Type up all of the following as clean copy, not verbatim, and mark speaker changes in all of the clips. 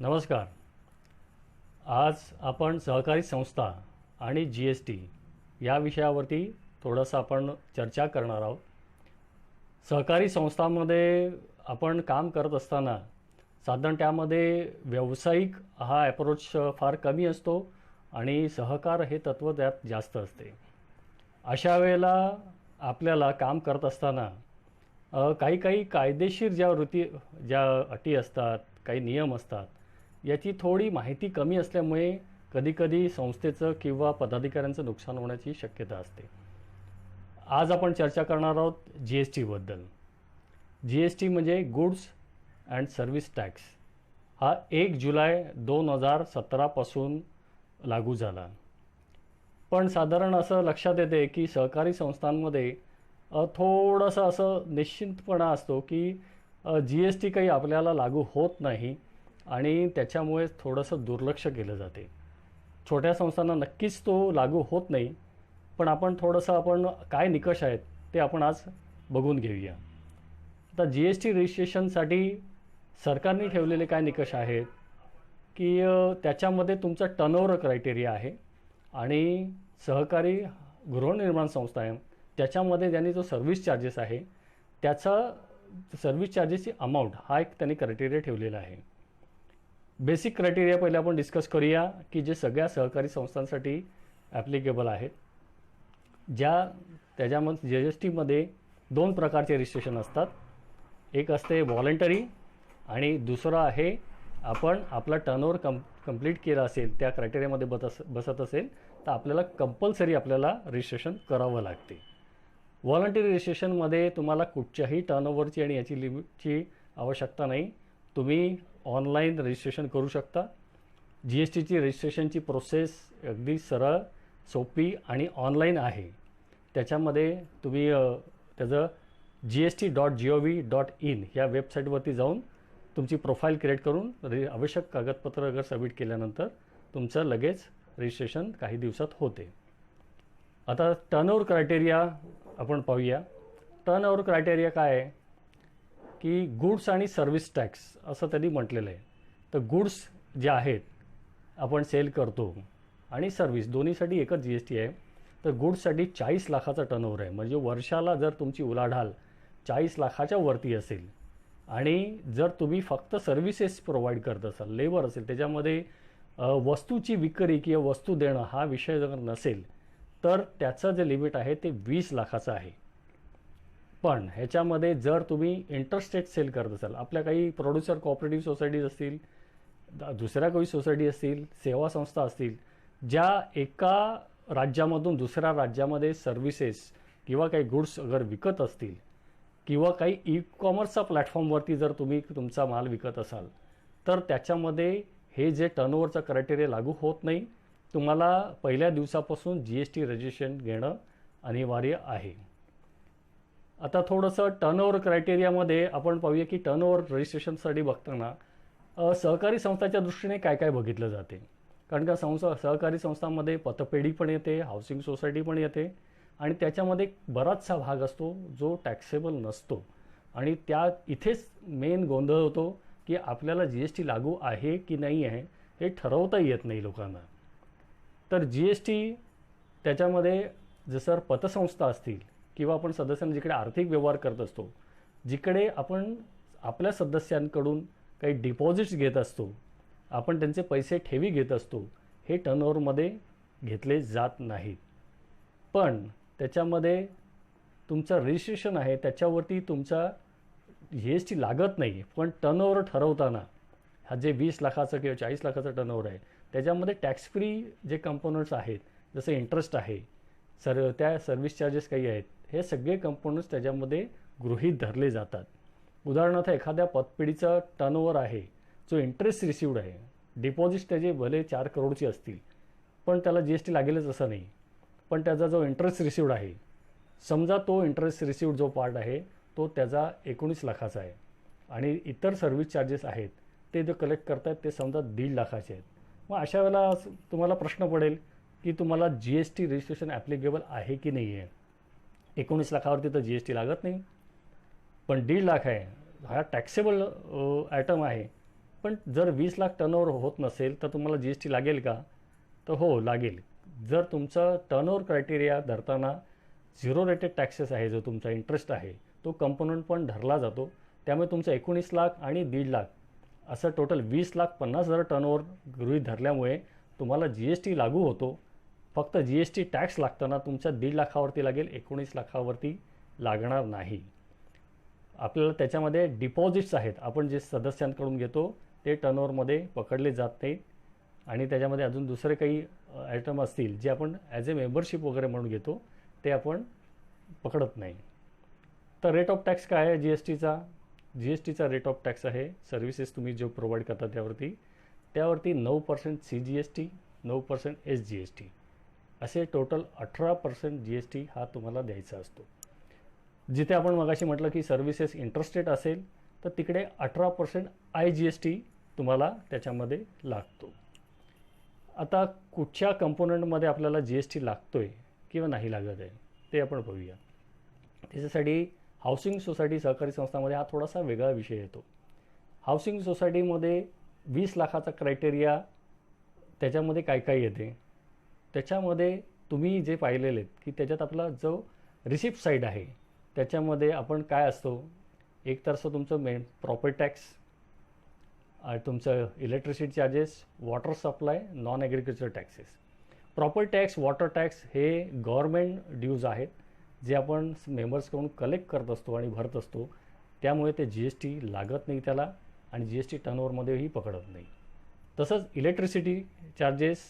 Speaker 1: नमस्कार. आज आपण सहकारी संस्था आणि जी एस टी या विषयावरती थोडंसं आपण चर्चा करणार आहोत. सहकारी संस्थांमध्ये आपण काम करत असताना साधारण त्यामध्ये व्यावसायिक हा ॲप्रोच फार कमी असतो आणि सहकार हे तत्त्व त्यात जास्त असते. अशा वेळेला आपल्याला काम करत असताना काही काही कायदेशीर ज्या अटी असतात, काही नियम असतात, याची थोडी माहिती कमी असल्यामुळे कधीकधी संस्थेचं किंवा पदाधिकाऱ्यांचं नुकसान होण्याची शक्यता असते. आज आपण चर्चा करणार आहोत जी एस टीबद्दल. जी एस टी म्हणजे गुड्स अँड सर्व्हिस टॅक्स. हा 1 जुलै 2017पासून लागू झाला. पण साधारण असं लक्षात येते की सहकारी संस्थांमध्ये थोडंसं असं निश्चिंतपणा असतो की जी एस टी काही आपल्याला लागू होत नाही आणि त्याच्यामुळे थोडंसं दुर्लक्ष केलं जाते. छोट्या संस्थांना नक्कीच तो लागू होत नाही, पण आपण काय निकष आहेत ते आपण आज बघून घेऊया. आता जी एस टी रजिस्ट्रेशनसाठी सरकारने ठेवलेले काय निकष आहेत की त्याच्यामध्ये तुमचा टर्नओव्हर क्रायटेरिया आहे आणि सहकारी गृहनिर्माण संस्था आहे त्याच्यामध्ये त्यांनी जो सर्व्हिस चार्जेस आहे त्याचा सर्व्हिस चार्जेसची अमाऊंट हा एक त्यांनी क्रायटेरिया ठेवलेला आहे. बेसिक क्रायटेरिया पहिले आपण डिस्कस करूया की जे सगळ्या सहकारी संस्थांसाठी ॲप्लिकेबल आहेत. त्याच्यामध्ये जी एस टीमध्ये 2 प्रकारचे रजिस्ट्रेशन असतात. एक असते व्हॉलंटरी आणि दुसरं आहे आपण आपला टर्नओव्हर कंप्लीट केला असेल, त्या क्रायटेरियामध्ये बसत असेल तर आपल्याला कंपल्सरी रजिस्ट्रेशन करावं लागते. व्हॉलंटरी रजिस्ट्रेशनमध्ये तुम्हाला कुठच्याही टर्नओव्हरची आणि याची लिमिटची आवश्यकता नाही. तुम्ही ऑनलाईन रजिस्ट्रेशन करू शकता. जी एस टीची रजिस्ट्रेशनची प्रोसेस अगदी सरळ, सोपी आणि ऑनलाईन आहे. त्याच्यामध्ये तुम्ही त्याचं gst.gov.in ह्या वेबसाईटवरती जाऊन तुमची प्रोफाईल क्रिएट करून आवश्यक कागदपत्र सबमिट केल्यानंतर तुमचं लगेच रजिस्ट्रेशन काही दिवसात होते. आता टर्नओव्हर क्रायटेरिया आपण पाहूया. टर्नओव्हर क्रायटेरिया काय आहे की गुड्स आणि सर्व्हिस टॅक्स असं त्यांनी म्हटलेलं आहे. तर गुड्स जे आहेत आपण सेल करतो आणि सर्व्हिस दोन्हीसाठी एकच जी एस टी आहे. तर गुड्ससाठी 40 लाखाचा टर्नओव्हर आहे, म्हणजे वर्षाला जर तुमची उलाढाल 40 लाखाच्या वरती असेल आणि जर तुम्ही फक्त सर्व्हिसेस प्रोव्हाइड करत असाल, लेबर असेल, त्याच्यामध्ये वस्तूची विक्री किंवा वस्तू देणं हा विषय जर नसेल तर त्याचं जे लिमिट आहे ते 20 लाखाचं आहे. पण ह्याच्यामध्ये जर तुम्ही इंटरस्टेट सेल करत असाल, आपल्या काही प्रोड्युसर कोऑपरेटिव्ह सोसायटीज असतील, दुसऱ्या काही सोसायटी असतील, सेवा संस्था असतील, ज्या एका राज्यामधून दुसऱ्या राज्यामध्ये सर्व्हिसेस किंवा काही गुड्स अगर विकत असतील किंवा काही ई कॉमर्सच्या प्लॅटफॉर्मवरती जर तुम्ही तुमचा माल विकत असाल तर त्याच्यामध्ये हे जे टर्नओव्हरचा क्रायटेरिया लागू होत नाही. तुम्हाला पहिल्या दिवसापासून जी एस टी रजिस्ट्रेशन घेणं अनिवार्य आहे. आता थोडंसं टर्नओव्हर क्रायटेरियामध्ये आपण पाहूया की टर्नओव्हर रजिस्ट्रेशनसाठी बघताना सहकारी संस्थांच्या दृष्टीने काय काय बघितलं जाते. कारण का सहकारी संस्थांमध्ये पतपेढी पण येते, हाऊसिंग सोसायटी पण येते आणि त्याच्यामध्ये बराचसा भाग असतो जो टॅक्सेबल नसतो आणि इथेच मेन गोंधळ होतो की आपल्याला जी एस टी लागू आहे की नाही आहे हे ठरवता येत नाही लोकांना. तर जी एस टी त्याच्यामध्ये जसं पतसंस्था असतील किंवा आपण सदस्यांना जिकडे आर्थिक व्यवहार करत असतो, जिकडे आपण आपल्या सदस्यांकडून काही डिपॉझिट्स घेत असतो, आपण त्यांचे पैसे ठेवी घेत असतो, हे टर्नओव्हरमध्ये घेतले जात नाहीत. पण त्याच्यामध्ये तुमचं रजिस्ट्रेशन आहे त्याच्यावरती तुमचा जी एस टी लागत नाही. पण टर्नओव्हर ठरवताना हा जे 20 लाखाचं किंवा 40 लाखाचं टर्नओव्हर आहे त्याच्यामध्ये टॅक्स फ्री जे कंपोनंट्स आहेत, जसं इंटरेस्ट आहे, त्या सर्व्हिस चार्जेस काही आहेत, हे सगळे कंपोनंट्स त्याच्यामध्ये गृहीत धरले जातात. उदाहरणार्थ एखाद्या पतपेढीचा टर्नओव्हर आहे जो इंटरेस्ट रिसिवड आहे, डिपॉझिट्स त्याचे भले 4 करोडचे असतील पण त्याला जी एस टी लागेलच असं नाही. पण त्याचा जो इंटरेस्ट रिसिवड आहे, समजा तो इंटरेस्ट रिसिवड जो पार्ट आहे तो त्याचा 19 लाखाचा आहे आणि इतर सर्व्हिस चार्जेस आहेत ते जो कलेक्ट करतायत ते समजा 1.5 लाखाचे आहेत. मग अशा वेळेला तुम्हाला प्रश्न पडेल की तुम्हाला G S T registration applicable आहे की नाही आहे. 19 लाखावरती तर जी एस टी लागत नाही, पण 1.5 लाख आहे, हा टॅक्सेबल आयटम आहे. पण जर 20 लाख टर्नओव्हर होत नसेल तर तुम्हाला जी एस टी लागेल का? तर हो लागेल. जर तुमचं टर्नओव्हर क्रायटेरिया धरताना 0 रेटेड टॅक्सेस आहे, जो तुमचा इंटरेस्ट आहे तो कंपोनंट पण धरला जातो. त्यामुळे तुमचं 19 लाख आणि 1.5 लाख असं टोटल 20,50,000 टर्नओव्हर गृहीत धरल्यामुळे तुम्हाला जी एस टी लागू होतो. फक्त जी एस टी टॅक्स लागताना तुमच्या 1.5 लाखावरती लागेल, 19 लाखावरती लागणार नाही. आपल्याला त्याच्यामध्ये डिपॉझिट्स आहेत, आपण जे सदस्यांकडून घेतो ते टर्नओव्हरमध्ये पकडले जात नाहीत. आणि त्याच्यामध्ये अजून दुसरे काही आयटम असतील जे आपण ॲज ए मेंबरशिप वगैरे म्हणून घेतो ते आपण पकडत नाही. तर रेट ऑफ टॅक्स काय आहे जी एस टीचा? जी एस टीचा रेट ऑफ टॅक्स आहे सर्व्हिसेस तुम्ही जो प्रोव्हाइड करता त्यावरती 9% C G S T, 9% S G S T, असे टोटल 18% जी एस टी हा तुम्हाला द्यायचा असतो. जिथे आपण मगाशी म्हटलं की सर्व्हिसेस इंटरेस्टेड असेल तर तिकडे 18% आय जी एस टी तुम्हाला त्याच्यामध्ये लागतो. आता कुठच्या कंपोनंटमध्ये आपल्याला जी एस टी लागतो आहे किंवा नाही लागत आहे ते आपण बघूया. त्याच्यासाठी हाऊसिंग सोसायटी सहकारी संस्थांमध्ये हा थोडासा वेगळा विषय येतो. हाऊसिंग सोसायटीमध्ये 20 लाखाचा क्रायटेरिया त्याच्यामध्ये काय काय येते, त्याच्यामध्ये तुम्ही जे पाहिलेले आहेत की त्याच्यात आपला जो रिसिप्ट साईड आहे त्याच्यामध्ये आपण काय असतो, एक तर असं तुमचं प्रॉपर्टी टॅक्स, तुमचं electricity charges, water supply, non agriculture taxes. Property tax, water tax हे गव्हर्मेंट ड्यूज आहेत जे आपण मेंबर्सकडून कलेक्ट करत असतो आणि भरत असतो. त्यामुळे ते जी एस टी लागत नाही त्याला आणि जी एस टी टर्नओव्हरमध्येही पकडत नाही. तसंच इलेक्ट्रिसिटी चार्जेस,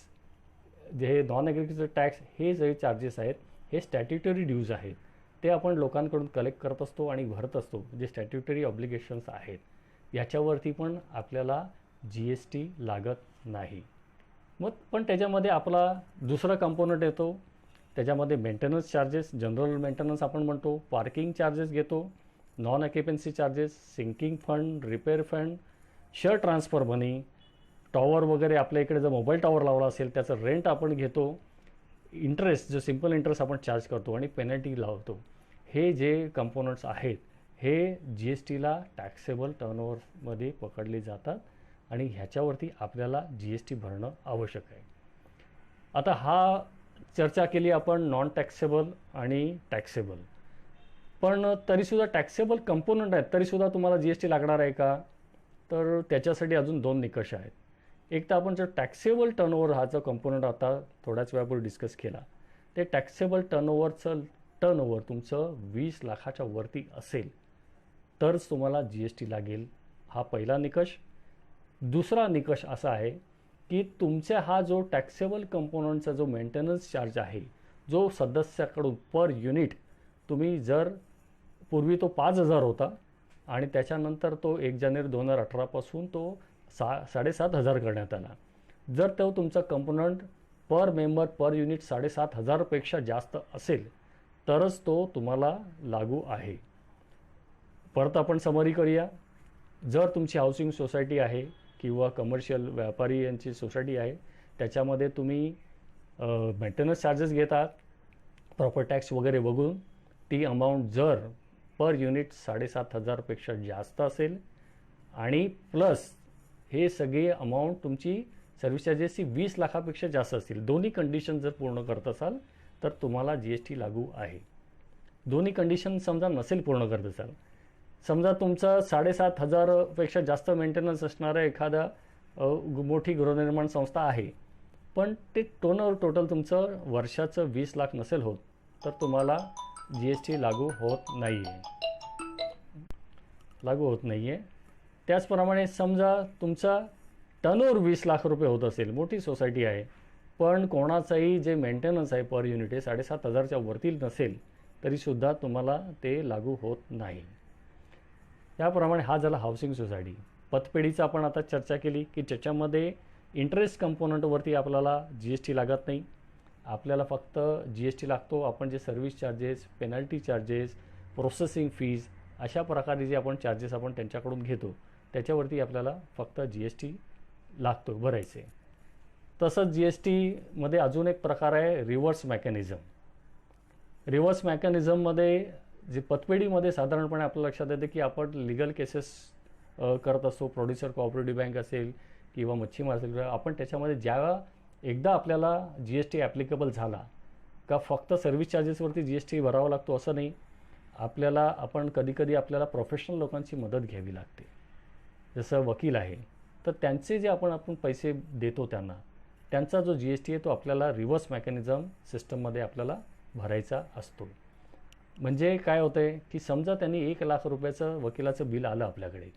Speaker 1: जे हे नॉन ॲग्रिकल्चर टॅक्स, हे जे चार्जेस आहेत हे स्टॅट्युटरी ड्यूज आहेत, ते आपण लोकांकडून कलेक्ट करत असतो आणि भरत असतो. जे स्टॅट्युटरी ऑब्लिगेशन्स आहेत याच्यावरती पण आपल्याला जी एस टी लागत नाही. मग पण त्याच्यामध्ये आपला दुसरा कंपोनंट येतो, त्याच्यामध्ये मेंटेनन्स चार्जेस, जनरल मेंटेनन्स आपण म्हणतो, पार्किंग चार्जेस घेतो, non occupancy charges, sinking fund, repair fund, share transfer money, tower वगैरे आपल्या इकडे जर मोबाईल टॉवर लावला असेल त्याचं रेंट आपण घेतो, इंटरेस्ट जो सिम्पल इंटरेस्ट आपण चार्ज करतो आणि पेनल्टी लावतो. हे जे कंपोनंट्स आहेत हे जी एस टीला टॅक्सेबल टर्नओव्हरमध्ये पकडले जातात आणि ह्याच्यावरती आपल्याला जी एस टी भरणं आवश्यक आहे. आता हा चर्चा केली आपण नॉन टॅक्सेबल आणि टॅक्सेबल, पण तरीसुद्धा टॅक्सेबल कंपोनंट आहेत तरीसुद्धा तुम्हाला जी एस टी लागणार आहे का? तर त्याच्यासाठी अजून 2 निकष आहेत. एक तर आपण जर टॅक्सेबल टर्नओव्हर हा जो कंपोनंट आता थोड्याच वेळापूर्वी डिस्कस केला, ते टॅक्सेबल टर्नओव्हर तुमचं 20 लाखाच्या वरती असेल तरच तुम्हाला जी एस टी लागेल, हा पहिला निकष. दुसरा निकष असा आहे की तुमचा हा जो टॅक्सेबल कंपोनंटचा जो मेंटेनन्स चार्ज आहे, जो सदस्याकडून पर युनिट तुम्ही जर पूर्वी तो 5,000 होता आणि त्याच्यानंतर तो 1 जानेवारी 2018 पासून तो 7,500 करण्यात आला. जर तो तुमचा कंपोनंट पर मेंबर पर युनिट 7,500 पेक्षा जास्त असेल तरच तो तुम्हाला लागू आहे. परत आपण समरी करूया. जर तुमची हाऊसिंग सोसायटी आहे किंवा कमर्शियल व्यापारी यांची सोसायटी आहे त्याच्यामध्ये तुम्ही मेंटेनन्स चार्जेस घेतात, प्रॉपर्टी टॅक्स वगैरे बघून ती अमाऊंट जर पर युनिट 7,500 पेक्षा जास्त असेल आणि प्लस हे सगळे अमाऊंट तुमची सर्व्हिस चार्जेसची 20 लाखापेक्षा जास्त असतील, दोन्ही कंडिशन जर पूर्ण करत असाल तर तुम्हाला जी एस टी लागू आहे. दोन्ही कंडिशन समजा नसेल पूर्ण करत असाल, समजा तुमचा 7,500 पेक्षा जास्त मेंटेनन्स असणारा एखादा मोठी गृहनिर्माण संस्था आहे पण ते टोटल तुमचं वर्षाचं 20 लाख नसेल होत तर तुम्हाला जी एस टी लागू होत नाही आहे. त्याचप्रमाणे समजा तुमचा टर्नओव्हर 20 लाख रुपये होत असेल, मोठी सोसायटी आहे, पण कोणाचाही जे मेंटेनन्स आहे पर युनिट हे 7,500च्या वरती नसेल तरीसुद्धा तुम्हाला ते लागू होत नाही. याप्रमाणे हा झाला हाऊसिंग सोसायटी. पतपेढीचं आपण आता चर्चा केली की ज्याच्यामध्ये इंटरेस्ट कंपोनंटवरती आपल्याला जी एस टी लागत नाही, आपल्याला फक्त जी एस टी लागतो आपण जे service charges, penalty charges, processing fees अशा प्रकारे जे आपण चार्जेस आपण त्यांच्याकडून घेतो त्याच्यावरती आपल्याला फक्त जी एस टी लागतो भरायचे. तसंच जी एस टीमध्ये अजून एक प्रकार आहे रिव्हर्स मेकॅनिझम. रिव्हर्स मेकॅनिझममध्ये जे पतपेढीमध्ये साधारणपणे आपल्या लक्षात येते की आपण लिगल केसेस करत असतो, प्रोड्युसर कोऑपरेटिव्ह बँक असेल किंवा मच्छीमार असेल, आपण त्याच्यामध्ये ज्या एकदा आपल्याला जी एस टी ॲप्लिकेबल झाला का फक्त सर्व्हिस चार्जेसवरती जी एस टी भरावा लागतो असं नाही. आपण कधीकधी आपल्याला प्रोफेशनल लोकांची मदत घ्यावी लागते. जसं वकील आहे, तर त्यांचे जे आपण पैसे देतो त्यांचा जो जी एस टी आहे तो आपल्याला रिव्हर्स मेकॅनिझम सिस्टममध्ये आपल्याला भरायचा असतो. म्हणजे काय होतं आहे की समजा त्यांनी 1,00,000 रुपयाचं वकिलाचं बिल आलं आपल्याकडे,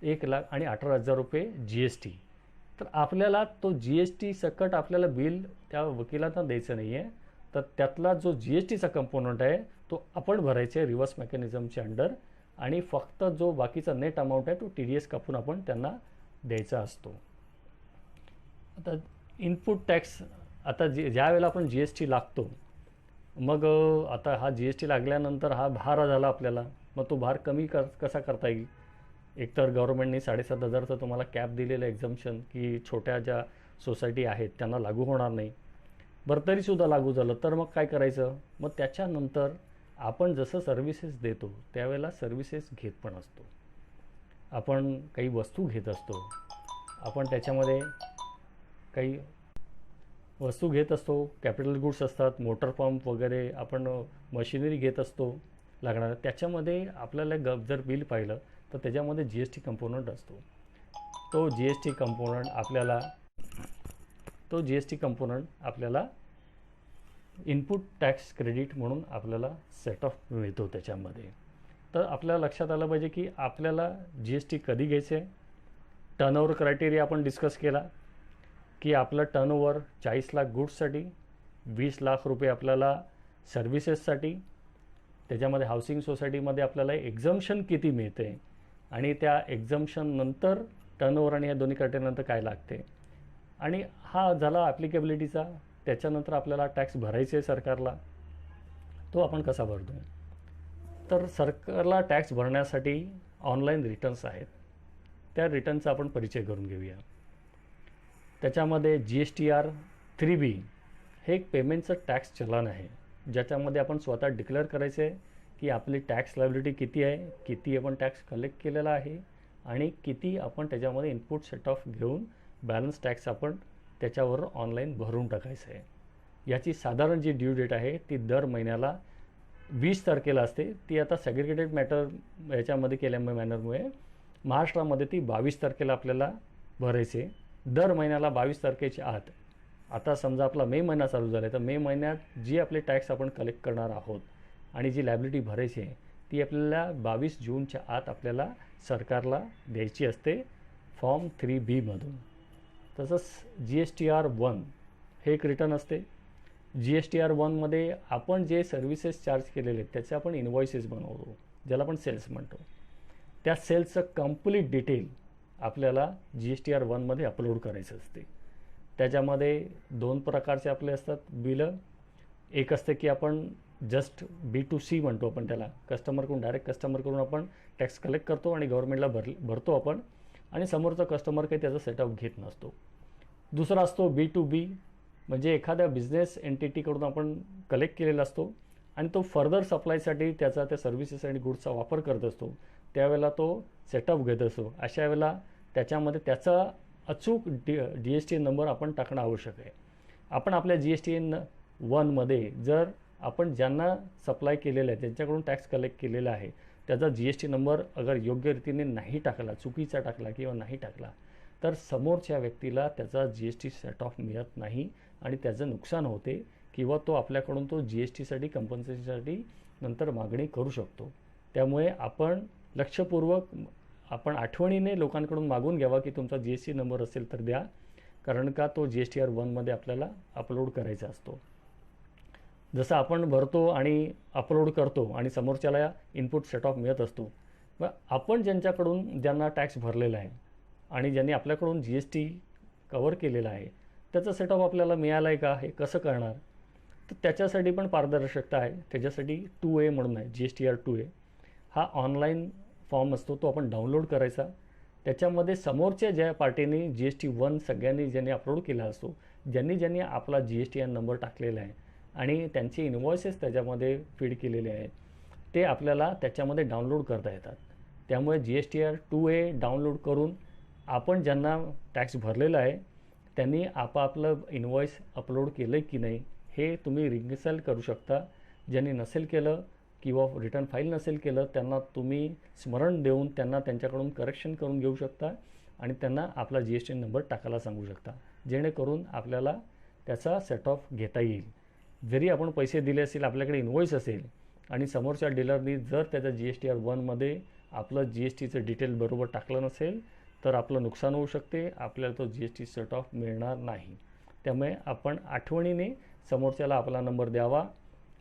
Speaker 1: 1,18,000 जी एस टी, तर आपल्याला तो जी एस टी सकट आपल्याला बिल त्या वकिलांना द्यायचं नाही आहे. तर त्यातला जो जी एस टीचा कंपोनंट आहे तो आपण भरायचे रिव्हर्स मेकॅनिझमच्या अंडर, आणि फक्त जो बाकीचा नेट अमाऊंट आहे तो टी डी एस कापून आपण त्यांना द्यायचा असतो. आता इनपुट टॅक्स, आता ज्या वेळेला आपण जी एस टी लागतो, मग आता हा जी एस टी लागल्यानंतर हा भार झाला आपल्याला, मग तो भार कमी कसा करता येईल. एकतर गव्हर्नमेंटने 7,500चं तुम्हाला कॅप दिलेलं एक्झम्पशन की छोट्या ज्या सोसायटी आहेत त्यांना लागू होणार नाही. बरं तरीसुद्धा लागू झालं तर मग काय करायचं. मग त्याच्यानंतर आपण जसं सर्व्हिसेस देतो त्यावेळेला सर्व्हिसेस घेत पण असतो. आपण काही वस्तू घेत असतो, आपण त्याच्यामध्ये काही वस्तू घेत असतो, कॅपिटल गुड्स असतात, मोटर पंप वगैरे, आपण मशिनरी घेत असतो लागणार. त्याच्यामध्ये आपल्याला जर बिल पाहिलं तर त्याच्यामध्ये जी एस टी कंपोनंट असतो. तो जी एस टी कंपोनंट आपल्याला इनपुट टॅक्स क्रेडिट म्हणून आपल्याला सेट ऑफ मिळतो त्याच्यामध्ये. तर आपल्याला लक्षात आलं पाहिजे की आपल्याला जी एस टी कधी घ्यायचे. टर्नओव्हर क्रायटेरिया आपण डिस्कस केला की आपलं टर्नओव्हर 40 लाख गुड्ससाठी, 20 लाख रुपये आपल्याला सर्व्हिसेससाठी, त्याच्यामध्ये हाऊसिंग सोसायटीमध्ये आपल्याला एक्झम्पशन किती मिळते, आणि त्या एक्झम्पशननंतर टर्नओव्हर आणि या दोन्ही क्रायटेरियानंतर काय लागते, आणि हा झाला ॲप्लिकेबिलिटीचा. त्याच्यानंतर आपल्याला टॅक्स भरायचे सरकारला, तो आपण कसा भरतो. तर सरकारला टॅक्स भरण्यासाठी ऑनलाईन रिटर्न्स आहेत, त्या रिटर्नचा आपण परिचय करून घेऊया. त्याच्यामध्ये GSTR 3B हे एक पेमेंटचं टॅक्स चलन आहे, ज्याच्यामध्ये आपण स्वतः डिक्लेअर करायचं आहे की आपली टॅक्स लायबिलिटी किती आहे, किती आपण टॅक्स कलेक्ट केलेला आहे, आणि किती आपण त्याच्यामध्ये इनपुट सेट ऑफ घेऊन बॅलन्स टॅक्स आपण त्याच्यावर ऑनलाईन भरून टाकायचं आहे. याची साधारण जी ड्यू डेट आहे ती दर महिन्याला 20 तारखेला असते. ती आता सेग्रिगेटेड मॅटर याच्यामध्ये केल्यामुळे मॅनरमुळे महाराष्ट्रामध्ये ती 22 तारखेला आपल्याला भरायचे. दर महिन्याला 22 तारखेच्या आत. आता समजा आपला मे महिना चालू झाला आहे, तर मे महिन्यात जी आपले टॅक्स आपण कलेक्ट करणार आहोत आणि जी लायबिलिटी भरायची आहे ती आपल्याला 22 जूनच्या आत आपल्याला सरकारला द्यायची असते फॉर्म 3B मधून. तसंच GSTR 1 हे एक रिटर्न असते. GSTR 1मध्ये आपण जे सर्व्हिसेस चार्ज केलेले आहेत त्याचे आपण इनव्हॉइसेस बनवतो, ज्याला आपण सेल्स म्हणतो. त्या सेल्सचं कंप्लीट डिटेल आपल्याला GSTR 1मध्ये अपलोड करायचं असते. त्याच्यामध्ये 2 प्रकारचे आपले असतात बिलं. एक असते की आपण जस्ट B2C म्हणतो आपण त्याला, कस्टमरकडून डायरेक्ट कस्टमरकडून आपण टॅक्स कलेक्ट करतो आणि गव्हर्नमेंटला भरतो आपण, आणि समोरचा कस्टमर काही त्याचा सेटअप घेत नसतो. दुसरा असतो B2B, म्हणजे एखाद्या बिझनेस एंटिटीकडून आपण कलेक्ट केलेला असतो आणि तो फर्दर सप्लायसाठी त्याचा त्या सर्व्हिसेस आणि गुड्सचा वापर करत असतो. त्यावेळेला तो सेटअप घेत असतो. अशा वेळेला त्याच्यामध्ये त्याचा अचूक GST नंबर आपण टाकणं आवश्यक आहे. आपण आपल्या GST 1मध्ये जर आपण ज्यांना सप्लाय केलेलं आहे त्यांच्याकडून टॅक्स कलेक्ट केलेला आहे त्याचा GST नंबर अगर योग्य रीतीने नाही टाकला, चुकीचा टाकला किंवा नाही टाकला, तर समोरच्या व्यक्तीला त्याचा GST सेट ऑफ मिळत नाही आणि त्याचं नुकसान होते, किंवा तो आपल्याकडून तो GSTसाठी कंपन्सेशनसाठी नंतर मागणी करू शकतो. त्यामुळे आपण लक्षपूर्वक आपण आठवणीने लोकांकडून मागून घ्यावा की तुमचा GST नंबर असेल तर द्या, कारण का तो GSTR 1मध्ये आपल्याला अपलोड करायचा असतो. जसं आपण भरतो आणि अपलोड करतो आणि समोरच्याला इनपुट सेट ऑफ मिळत असतो, मग आपण ज्यांना टॅक्स भरलेला आहे आणि ज्यांनी आपल्याकडून GST कव्हर केलेला आहे त्याचा सेट ऑफ आपल्याला मिळाला आहे का हे कसं करणार. तर त्याच्यासाठी पण पारदर्शकता आहे. त्याच्यासाठी 2A म्हणून आहे, GSTR 2A हा ऑनलाईन फॉर्म असतो, तो आपण डाउनलोड करायचा. त्याच्यामध्ये समोरच्या ज्या पार्टीने GST 1 सगळ्यांनी ज्यांनी अपलोड केला असतो, ज्यांनी आपला GSTN नंबर टाकलेला आहे आणि त्यांचे इनव्हॉइसेस त्याच्यामध्ये फीड केलेले आहेत, ते आपल्याला त्याच्यामध्ये डाउनलोड करता येतात. त्यामुळे GSTR 2A डाउनलोड करून आपण ज्यांना टॅक्स भरलेला आहे त्यांनी आपापलं इनवॉइस अपलोड केलं की नाही हे तुम्ही रिकन्साइल करू शकता. ज्यांनी नसेल केलं किंवा रिटर्न फाईल नसेल केलं त्यांना तुम्ही स्मरण देऊन त्यांना त्यांच्याकडून करेक्शन करून घेऊ शकता आणि त्यांना आपला GST नंबर टाकायला सांगू शकता, जेणेकरून आपल्याला त्याचा सेट ऑफ घेता येईल. जरी आपण पैसे दिले असेल, आपल्याकडे इनवॉइस असेल आणि समोरच्या डीलरनी जर त्याच्या GSTR 1मध्ये आपलं GSTचं डिटेल बरोबर टाकलं नसेल तर आपलं नुकसान होऊ शकते, आपल्याला तो GST सेट ऑफ मिळणार नाही. त्यामुळे आपण आठवणीने समोरच्याला आपला नंबर द्यावा.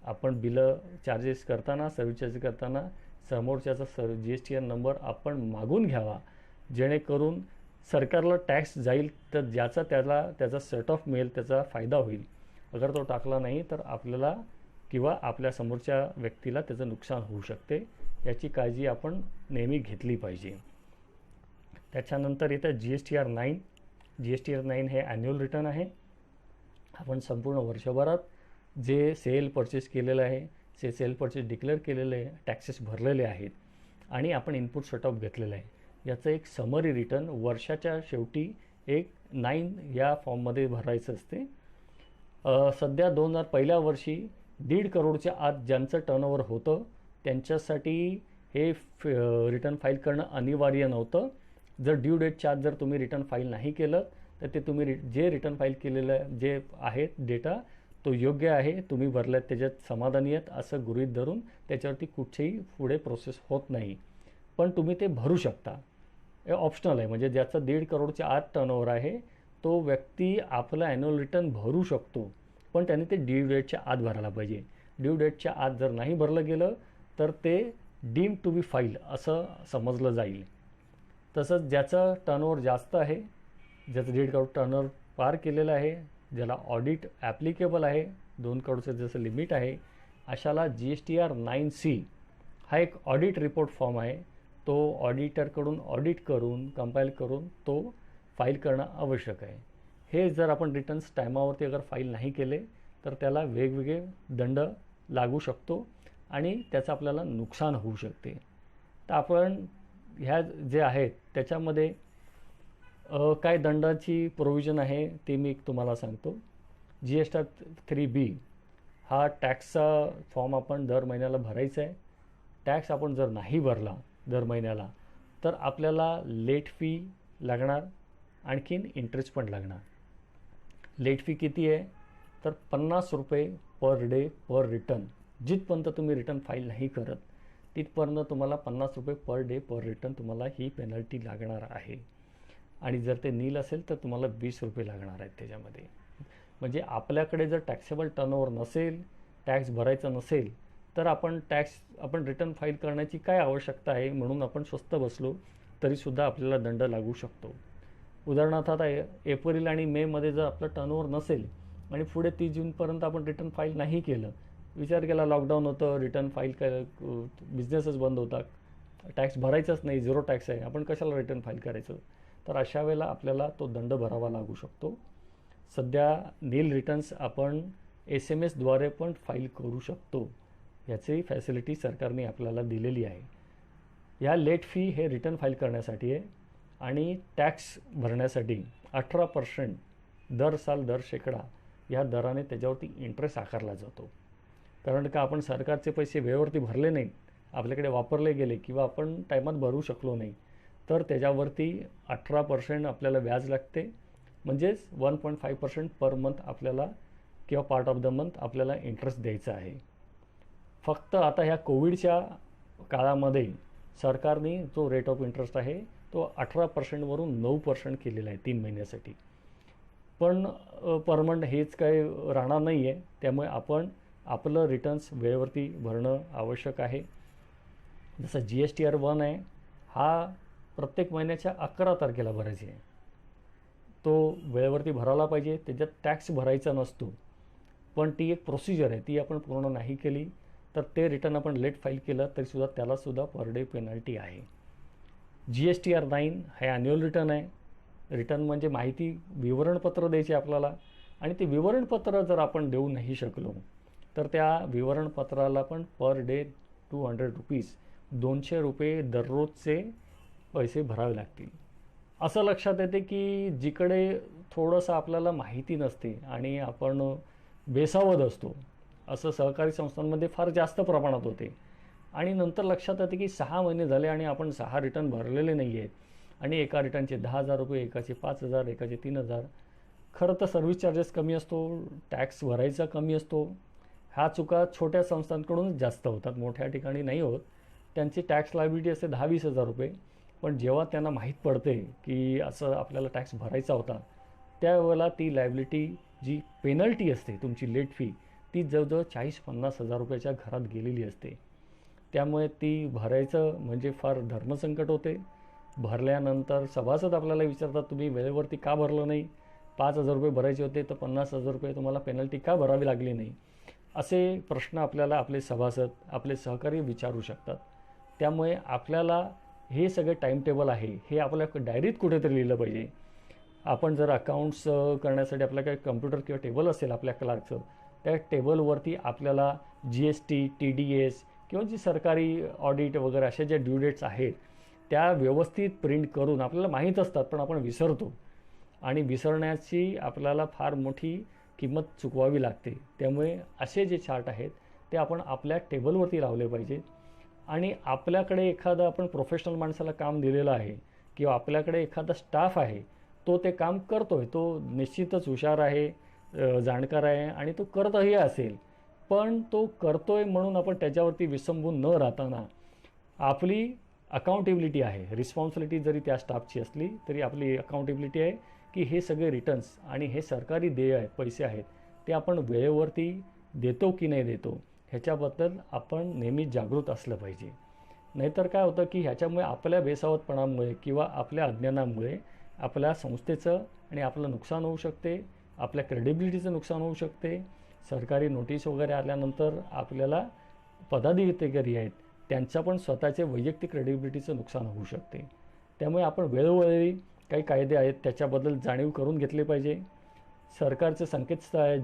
Speaker 1: आपण बिलं चार्जेस करताना, सर्व्हिस चार्जेस करताना समोरच्याचा GSTR नंबर आपण मागून घ्यावा, जेणेकरून सरकारला टॅक्स जाईल तर ज्याचा त्याचा सेट ऑफ मिळेल, त्याचा फायदा होईल. अगर तो टाकला नाही तर आपल्याला किंवा आपल्या समोरच्या व्यक्तीला त्याचं नुकसान होऊ शकते. याची काळजी आपण नेहमी घेतली पाहिजे. त्याच्यानंतर येतं GSTR 9. GSTR 9 हे ॲन्युअल रिटर्न आहे. आपण संपूर्ण वर्षभरात जे सेल परचेस केलेलं आहे, सेल परचेस डिक्लेअर केलेले आहे, टॅक्सेस भरलेले आहेत आणि आपण इनपुट सेट ऑफ घेतलेलं आहे, याचं एक समरी रिटर्न वर्षाच्या शेवटी एक 9 या फॉर्ममध्ये भरायचं असते. सध्या पहिल्या वर्षी 1.5 करोडच्या आत ज्यांचं टर्नओव्हर होतं त्यांच्यासाठी हे रिटर्न फाईल करणं अनिवार्य नव्हतं. जर ड्यू डेटच्या आत जर तुम्ही रिटर्न फाईल नाही केलं तर ते तुम्ही जे रिटर्न फाईल केलेलं जे आहे डेटा तो योग्य आहे, तुम्ही भरल्यात त्याच्यात समाधानी आहेत असं गृहीत धरून त्याच्यावरती कुठचीही पुढे प्रोसेस होत नाही. पण तुम्ही ते भरू शकता, हे ऑप्शनल आहे. म्हणजे ज्याचा 1.5 करोडच्या आत टर्नओव्हर आहे तो व्यक्ती आपलं ॲन्युअल रिटर्न भरू शकतो, पण त्याने ते ड्यू डेटच्या आत भरायला पाहिजे. ड्यू डेटच्या आत जर नाही भरलं गेलं तर ते डीम टू बी फाईल असं समजलं जाईल. तसंच ज्याचं टर्नओव्हर जास्त आहे, ज्याचं 1.5 करोड टर्नओव्हर पार केलेलं आहे, ज्याला ऑडिट ॲप्लिकेबल आहे, 2 करोडचं जसं लिमिट आहे, अशाला GSTR 9C हा एक ऑडिट रिपोर्ट फॉर्म आहे. तो ऑडिटरकडून ऑडिट करून कंपाईल करून तो फाईल करणं आवश्यक आहे. हे जर आपण रिटर्न्स टायमावरती अगर फाईल नाही केले तर त्याला वेगवेगळे दंड लागू शकतो आणि त्याचं आपल्याला नुकसान होऊ शकते. तर आपण ह्या जे आहेत त्याच्यामध्ये काय दंडाची प्रोव्हिजन आहे ते मी तुम्हाला सांगतो. GSTR 3B हा टॅक्सचा फॉर्म आपण दर महिन्याला भरायचा आहे. टॅक्स आपण जर नाही भरला दर महिन्याला तर आपल्याला लेट फी लागणार, आणखीन इंटरेस्ट पण लागणार. लेट फी किती आहे तर 50 रुपये पर डे पर रिटर्न. जिथपर्यंत तुम्ही रिटर्न फाईल नाही करत तिथपर्यंत तुम्हाला 50 रुपये पर डे पर रिटर्न तुम्हाला ही पेनल्टी लागणार आहे. आणि जर ते नील असेल तर तुम्हाला 20 रुपये लागणार आहेत त्याच्यामध्ये. म्हणजे आपल्याकडे जर टॅक्सेबल टर्नओव्हर नसेल, टॅक्स भरायचा नसेल तर आपण रिटर्न फाईल करण्याची काय आवश्यकता आहे म्हणून आपण स्वस्त बसलो तरीसुद्धा आपल्याला दंड लागू शकतो. उदाहरणार्थ आता एप्रिल आणि मेमध्ये जर आपलं टर्नओव्हर नसेल आणि पुढे 30 जूनपर्यंत आपण रिटर्न फाईल नाही केलं, विचार केला लॉकडाऊन होतं, रिटर्न फाईल बिझनेसच बंद होता, टॅक्स भरायचाच नाही, 0 टॅक्स आहे, आपण कशाला रिटर्न फाईल करायचं, तर अशा वेळेला आपल्याला तो दंड भरावा लागू शकतो. सध्या नील रिटर्न्स आपण SMS द्वारे पण फाईल करू शकतो. याची फॅसिलिटी सरकारने आपल्याला दिलेली आहे. या लेट फी हे रिटर्न फाईल करण्यासाठी आहे आणि टॅक्स भरण्यासाठी 18% दर साल दर शेकडा या दराने त्याच्यावरती इंटरेस्ट आकारला जातो. कारण का आपण सरकारचे पैसे वेळेवरती भरले नाहीत, आपल्याकडे वापरले गेले किंवा आपण टायमात भरू शकलो नाही तर त्याच्यावरती 18% आपल्याला व्याज लागते. म्हणजेच 1.5% पर मंथ आपल्याला किंवा पार्ट ऑफ द मंथ आपल्याला इंटरेस्ट द्यायचा आहे. फक्त आता ह्या कोविडच्या काळामध्ये सरकारने जो रेट ऑफ इंटरेस्ट आहे तो 18%वरून 9% केलेला आहे 3 महिन्यासाठी. पण परमनंट हेच काही राहणार नाही आहे, त्यामुळे आपण आपलं रिटर्न्स वेळेवरती भरणं आवश्यक आहे. जसं GSTR 1 आहे हा प्रत्येक महिन्याच्या 11 तारखेला भरायचे आहे, तो वेळेवरती भरायला पाहिजे. त्याच्यात टॅक्स भरायचा नसतो, पण ती एक प्रोसिजर आहे, ती आपण पूर्ण नाही केली तर ते रिटर्न आपण लेट फाईल केलं तरीसुद्धा त्यालासुद्धा पर डे पेनल्टी आहे. GSTR 9 हे ॲन्युअल रिटर्न आहे. रिटर्न म्हणजे माहिती विवरणपत्र द्यायचे आपल्याला आणि ते विवरणपत्र जर आपण देऊ नाही शकलो तर त्या विवरणपत्राला पण पर डे 200 रुपीज ₹200 दररोजचे पैसे भरावे लागतील. असं लक्षात येते की जिकडे थोडंसं आपल्याला माहिती नसते आणि आपण बेसावध असतो, असं सहकारी संस्थांमध्ये फार जास्त प्रमाणात होते. आणि नंतर लक्षात येते की 6 महिने झाले आणि आपण 6 रिटर्न भरलेले नाही आहेत आणि एका रिटर्नचे ₹10,000, एकाचे 5,000, एकाचे 3,000. खरं तर सर्व्हिस चार्जेस कमी असतो, टॅक्स भरायचा कमी असतो. ह्या चुका छोट्या संस्थांकडूनच जास्त होतात, मोठ्या ठिकाणी नाही होत. त्यांची टॅक्स लायबिलिटी असते ₹10,000-20,000. पण जेव्हा त्यांना माहीत पडते की असं आपल्याला टॅक्स भरायचा होता, त्यावेळेला ती लायबिलिटी, जी पेनल्टी असते तुमची लेट फी, ती जवळजवळ ₹40,000-50,000च्या घरात गेलेली असते. त्यामुळे ती भरायचं म्हणजे फार धर्मसंकट होते. भरल्यानंतर सभासद आपल्याला विचारतात, तुम्ही वेळेवरती का भरलं नाही? ₹5,000 भरायचे होते तर ₹50,000 तुम्हाला पेनल्टी का भरावी लागली नाही? असे प्रश्न आपल्याला आपले सभासद, आपले सहकारी विचारू शकतात. त्यामुळे आपल्याला हे सगळे टाईमटेबल आहे हे आपल्या डायरीत कुठेतरी लिहिलं पाहिजे. आपण जर अकाउंट्स करण्यासाठी आपल्या काही कम्प्युटर किंवा टेबल असेल आपल्या क्लार्कचं, त्या टेबलवरती आपल्याला GST, TDS किंवा जी सरकारी ऑडिट वगैरे अशा ज्या ड्यू डेट्स आहेत त्या व्यवस्थित प्रिंट करून, आपल्याला माहीत असतात पण आपण विसरतो आणि विसरण्याची आपल्याला फार मोठी किंमत चुकवावी लागते. त्यामुळे असे जे चार्ट आहेत ते आपण आपल्या टेबलवरती लावले पाहिजेत. आणि आपल्याकडे एखादा आपण प्रोफेशनल माणसाला काम दिलेलं आहे किंवा आपल्याकडे एखादा स्टाफ आहे, तो ते काम करतोय, तो निश्चितच हुशार आहे, जाणकार आहे आणि तो करतही असेल. पण तो करतोय म्हणून आपण त्याच्यावरती विसंबून न राहताना आपली अकाउंटेबिलिटी आहे, रिस्पॉन्सिबिलिटी जरी त्या स्टाफची असली तरी आपली अकाउंटेबिलिटी आहे की हे सगळे रिटर्न्स आणि हे सरकारी देय आहेत, पैसे आहेत, ते आपण वेळेवरती देतो की नाही देतो ह्याच्याबद्दल आपण नेहमी जागृत असलं पाहिजे. नाहीतर काय होतं की ह्याच्यामुळे आपल्या बेसावधपणामुळे किंवा आपल्या अज्ञानामुळे आपल्या संस्थेचं आणि आपलं नुकसान होऊ शकते, आपल्या क्रेडिबिलिटीचं नुकसान होऊ शकते. सरकारी नोटीस वगैरे आल्यानंतर आपल्याला पदाधिकारी आहेत त्यांचं पण स्वतःचे वैयक्तिक क्रेडिबिलिटीचं नुकसान होऊ शकते. त्यामुळे आपण वेळोवेळी काही कायदे आहेत त्याच्याबद्दल जाणीव करून घेतले पाहिजे. सरकारचं संकेतस्थळ आहे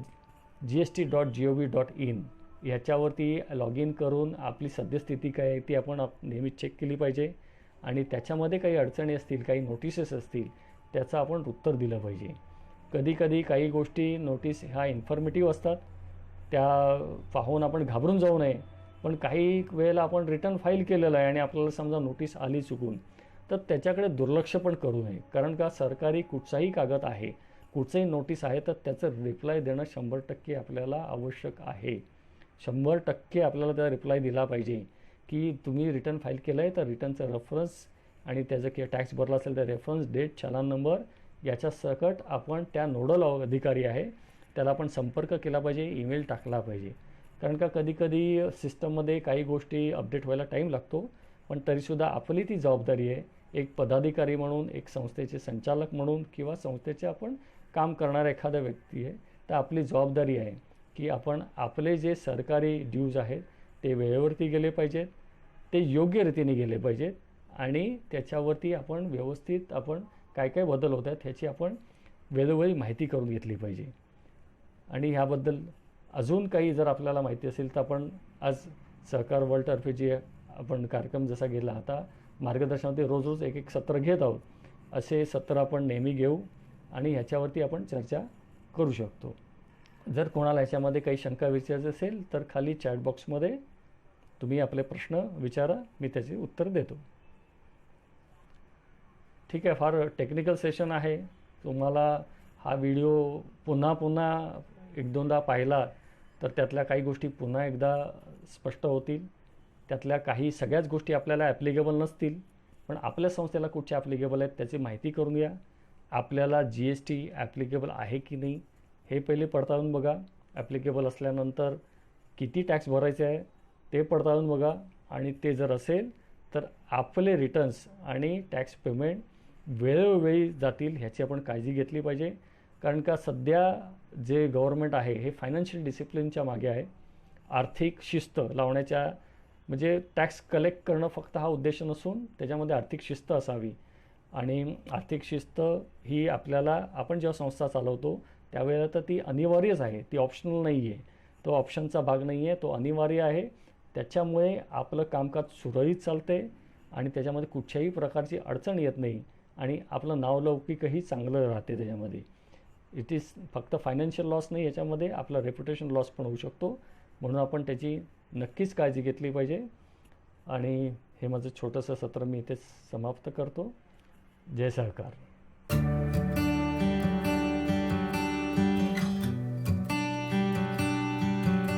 Speaker 1: gst.gov.in, ह्याच्यावरती लॉग इन करून आपली सद्यस्थिती काय आहे ती आपण नेहमी चेक केली पाहिजे आणि त्याच्यामध्ये काही अडचणी असतील, काही नोटिसेस असतील, त्याचं आपण उत्तर दिलं पाहिजे. कधीकधी काही गोष्टी नोटीस ह्या इन्फॉर्मेटिव्ह असतात, त्या पाहून आपण घाबरून जाऊ नये. पण काही वेळेला आपण रिटर्न फाईल केलेलं आहे आणि आपल्याला समजा नोटीस आली चुकून, तर त्याच्याकडे दुर्लक्ष पण करू नये. कारण का सरकारी कुठचाही कागद आहे, कुठचंही नोटीस आहे, तर त्याचं रिप्लाय देणं 100% आपल्याला आवश्यक आहे. 100% आपल्याला त्याचा रिप्लाय दिला पाहिजे की तुम्ही रिटर्न फाईल केलं आहे तर रिटर्नचा रेफरन्स आणि त्याचं किंवा टॅक्स भरला असेल तर रेफरन्स, डेट, चलान नंबर याच्या सकट आपण त्या नोडल अधिकारी आहे त्याला आपण संपर्क केला पाहिजे, ईमेल टाकला पाहिजे. कारण का कधीकधी सिस्टममध्ये काही गोष्टी अपडेट व्हायला टाईम लागतो, पण तरीसुद्धा आपली ती जबाबदारी आहे, एक पदाधिकारी म्हणून, एक संस्थेचे संचालक म्हणून किंवा संस्थेचे आपण काम करणारा एखादा व्यक्ती आहे, तर आपली जबाबदारी आहे की आपण आपले जे सरकारी ड्यूज आहेत ते वेळेवरती गेले पाहिजेत, ते योग्य रीतीने गेले पाहिजेत आणि त्याच्यावरती आपण व्यवस्थित आपण काय काय बदल होत आहेत ह्याची आपण वेळोवेळी माहिती करून घेतली पाहिजे. आणि ह्याबद्दल अजून काही जर आपल्याला माहिती असेल तर आपण आज सहकार वर्ल्डतर्फे जे आपण कार्यक्रम जसा गेला, आता मार्गदर्शनामध्ये रोज रोज एक सत्र घेत आहोत, असे सत्र आपण नेहमी घेऊ आणि ह्याच्यावरती आपण चर्चा करू शकतो. जर कोणाला ह्याच्यामध्ये काही शंका विचारायची असेल तर खाली चॅट बॉक्समध्ये तुम्ही आपले प्रश्न विचारा, मी त्याचे उत्तर देतो. ठीक आहे, फार टेक्निकल सेशन आहे. तुम्हाला हा व्हिडिओ पुन्हा पुन्हा एक दोनदा पाहिला तर त्यातल्या काही गोष्टी पुन्हा एकदा स्पष्ट होतील. त्यातल्या काही सगळ्याच गोष्टी आपल्याला ॲप्लिकेबल नसतील, पण आपल्या संस्थेला कुठच्या ॲप्लिकेबल आहेत त्याची माहिती करून घ्या. आपल्याला GST ॲप्लिकेबल आहे की नाही हे पहिले पडताळून बघा. ॲप्लिकेबल असल्यानंतर किती टॅक्स भरायचे आहे ते पडताळून बघा आणि ते जर असेल तर आपले रिटर्न्स आणि टॅक्स पेमेंट वेळोवेळी जातील ह्याची आपण काळजी घेतली पाहिजे. कारण का सध्या जे गव्हर्नमेंट आहे हे फायनान्शियल डिसिप्लिनच्या मागे आहे. आर्थिक शिस्त लावण्याच्या, म्हणजे टॅक्स कलेक्ट करणं फक्त हा उद्देश नसून त्याच्यामध्ये आर्थिक शिस्त असावी. आणि आर्थिक शिस्त ही आपल्याला, आपण जेव्हा संस्था चालवतो त्यावेळेला तर ती अनिवार्यच आहे, ती ऑप्शनल नाही आहे. तो ऑप्शनचा भाग नाही आहे, तो अनिवार्य आहे. त्याच्यामुळे आपलं कामकाज सुरळीत चालते आणि त्याच्यामध्ये कुठच्याही प्रकारची अडचण येत नाही आणि आपलं नावलौकिकही चांगलं राहते त्याच्यामध्ये. इट इज फक्त फायनान्शियल लॉस नाही, याच्यामध्ये आपला रेप्युटेशन लॉस पण होऊ शकतो. म्हणून आपण त्याची नक्कीच काळजी घेतली पाहिजे. आणि हे माझं छोटंसं सत्र मी इथेच समाप्त करतो. जय सहकार.